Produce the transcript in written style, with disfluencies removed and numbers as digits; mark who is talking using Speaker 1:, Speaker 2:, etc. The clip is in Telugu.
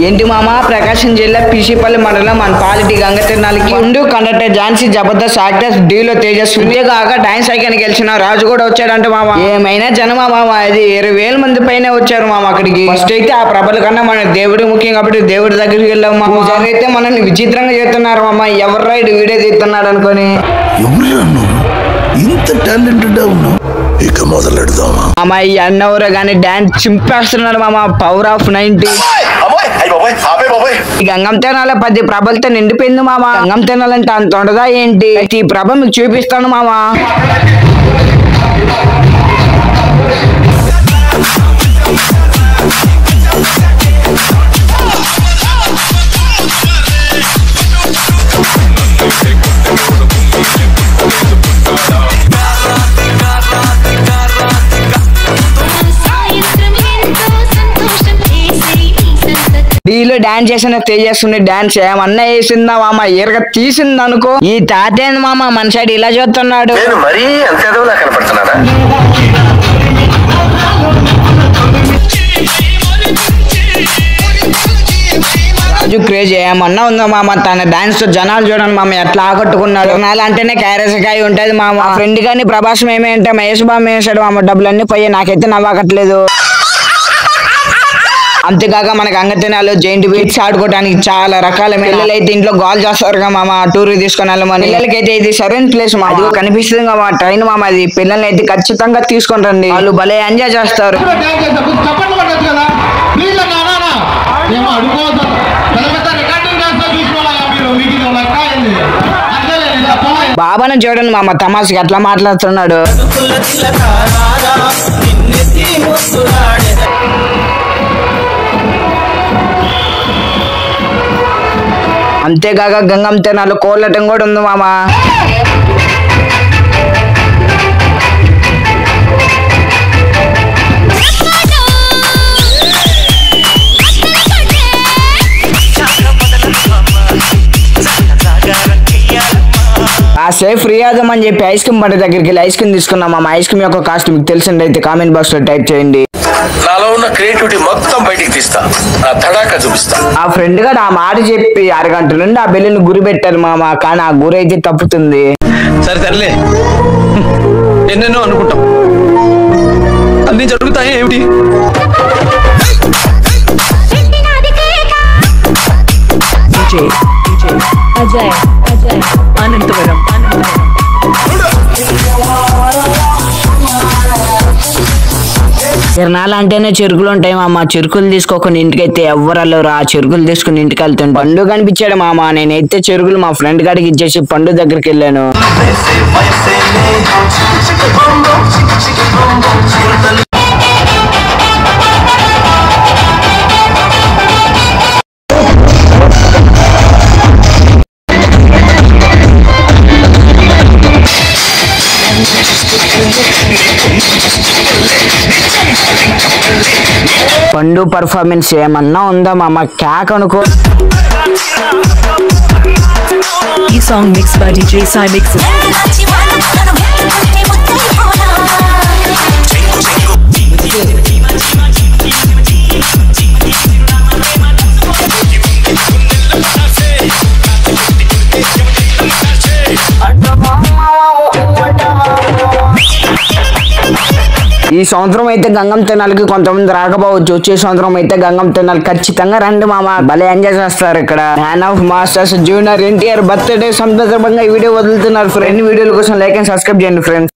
Speaker 1: ఏంటి మామ ప్రకాశం జిల్లా పిసిపల్లి మండలం మన పాలిటీ గంగతిరణాలకి ఉండు కండక్టర్ ఝాన్సీ జబర్దస్త్ యాక్టర్స్ డీలో తేజస్వి కాక డాన్స్ ఐకాన్ గెలిచిన రాజు కూడా వచ్చాడంట మామ. ఏమైనా జనమా మామ, అది 20,000 మంది పైన వచ్చారు మామ అక్కడికి. ఫస్ట్ అయితే ఆ ప్రభల కన్నా మన దేవుడు ముఖ్యం కాబట్టి దేవుడి దగ్గరికి వెళ్ళాం మామ. అయితే మనల్ని విచిత్రంగా చేస్తున్నారు మామ, ఎవరు రైడ్ వీడియో తీస్తున్నాడు అనుకొని.
Speaker 2: ఇంత టాలెంటెడ్ ఉన్నావు, ఇక మొదలెడదామా
Speaker 1: మామ. ఈ అన్నవరు గానీ డాన్స్ చింపేస్తున్నాడు మామ, పవర్ ఆఫ్ 90. గంగం తిరణాల 10 ప్రభలతో నిండిపోయింది మామ. గంగం తిరణాలంటే అంత ఉండదా ఏంటి? ఈ ప్రభ మీకు చూపిస్తాను మామ. డీలో డాన్స్ చేసిన తేజస్సుని డాన్స్ ఏమన్నా వేసిందా మామ, ఎరగ తీసింది అనుకో. ఈ తాతేంది మామ మన సైడ్ ఇలా చూస్తున్నాడు. రాజు క్రేజ్ ఏమన్నా ఉందా మామ, తన డాన్స్ తో జనాలు చూడండి మామ ఎట్లా ఆకట్టుకున్నాడు. నాలు అంటేనే క్యారెసకాయ ఉంటది మామ. ఫ్రెండ్ గాని ప్రభాసం ఏమేంటే మహేష్ బాబు వేసాడు మామ, డబ్బులన్నీ పోయి నాకైతే నవ్వకట్లేదు. అంతేకాక మన గంగతిరణాలు జైంట్ వీల్స్ ఆడుకోవడానికి చాలా రకాల పిల్లలు అయితే ఇంట్లో గోల్ చేస్తారు మామ, టూర్ తీసుకుని వెళ్ళమని. పిల్లలకైతే ఇది సరైన ప్లేస్ మా, అది కనిపిస్తుంది మా ట్రైన్ మామ. అది పిల్లల్ని అయితే ఖచ్చితంగా తీసుకొని రండి, వాళ్ళు భలే ఎంజాయ్ చేస్తారు. బాబాను చూడండి మామ, తమాషకి అట్లా మాట్లాడుతున్నాడు. అంతేకాక గంగం తిరణాలు కోళ్ళటం కూడా ఉంది మామ. ఆ సేఫ్ రియాదం అని చెప్పి ఐస్ క్రీమ్ బండి దగ్గరికి వెళ్ళి ఐస్ క్రీమ్ తీసుకున్నాం మామ. ఐస్ క్రీమ్ యొక్క కాస్ట్ మీకు తెలిసింది అయితే కామెంట్ బాక్స్ లో టైప్ చేయండి.
Speaker 2: నాలో ఉన్న క్రియేటివిటీ మొత్తం బయటికి తీస్తా, నా తడాక చూపిస్తా.
Speaker 1: ఆ ఫ్రెండ్ గా ఆ మాట చెప్పి 6 గంటల నుండి ఆ బెల్లుని గురి పెట్టారు మామ, కానీ ఆ గురి అయితే తప్పుతుంది.
Speaker 3: సరే సర్లే, ఎన్నెన్నో అనుకుంటాం, అన్ని జరుగుతాయి ఏమిటి?
Speaker 4: అజయ్ అనంతవరం.
Speaker 1: తిరణాలు అంటేనే చెరుకులు ఉంటాయి మామ. చెరుకులు తీసుకోకుండా ఇంటికైతే ఎవ్వరు వెళ్ళరు. ఆ చెరుకులు తీసుకుని ఇంటికి వెళ్తాను. పండు కనిపించాడు మామ. నేనైతే చెరుకులు మా ఫ్రెండ్ గారికి ఇచ్చేసి పండు దగ్గరికి వెళ్ళాను. పండు పర్ఫార్మెన్స్ ఏమన్నా ఉందా మామ, క్యాక్ అనుకో.
Speaker 4: ఈ song mix by DJ Sai Mixes.
Speaker 1: ఈ సంవత్సరం అయితే గంగం తిరణాలకి కొంతమంది రాకపోవచ్చు. వచ్చే సంవత్సరం అయితే గంగం తిరణాలు ఖచ్చితంగా రండి మామ, భలే ఎంజాయ్ చేస్తారు ఇక్కడ. Man of masters junior NTR birthday సందర్భంగా ఈ వీడియో వదులుతున్నారు ఫ్రెండ్. వీడియోల కోసం లైక్ అండ్ సబ్స్క్రైబ్ చేయండి ఫ్రెండ్స్.